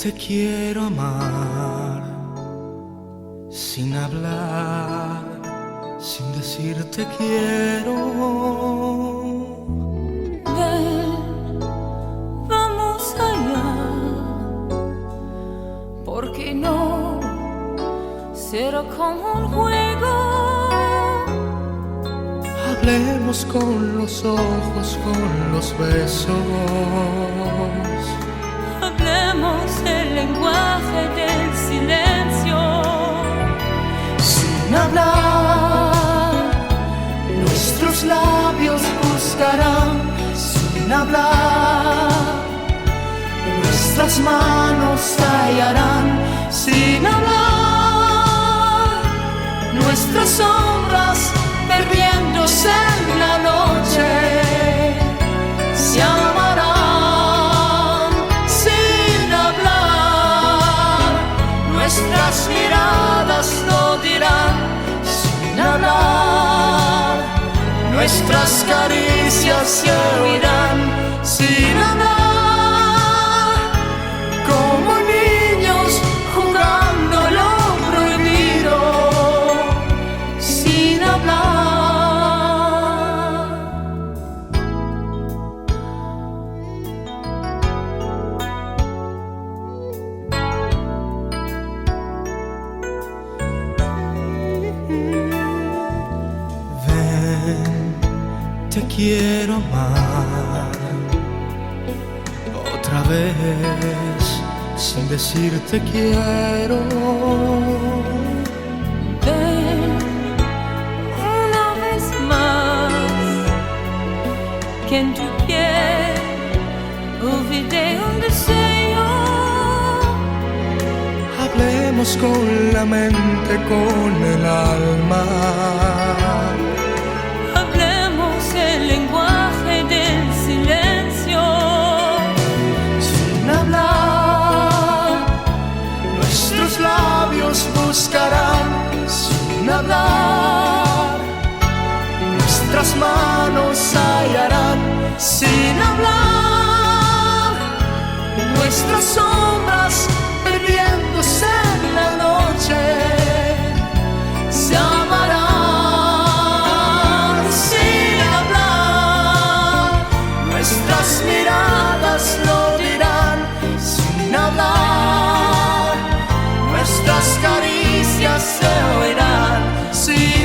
Te quiero amar sin hablar, sin decir te quiero. Ven, vamos allá, porque no será como un juego. Hablemos con los ojos, con los besos. Hablemos el lenguaje del silencio. Sin hablar, nuestros labios buscarán. Sin hablar, nuestras manos hallarán. Sin hablar, nuestras sombras perdiéndose en la noche se amarán. Nuestras miradas lo dirán sin hablar, nuestras caricias se oirán sin hablar, como niños jugando lo prohibido sin hablar. Te quiero amar otra vez sin decir te quiero. Ven una vez más, que en tu piel olvidé un deseo. Hablemos con la mente, con el alma. El lenguaje del silencio. Sin hablar, nuestros labios buscarán. Sin hablar, nuestras manos hallarán. Sin hablar, nuestras sombras perdiéndose en la noche se amarán. Nuestras miradas lo dirán sin hablar, nuestras caricias se oirán sin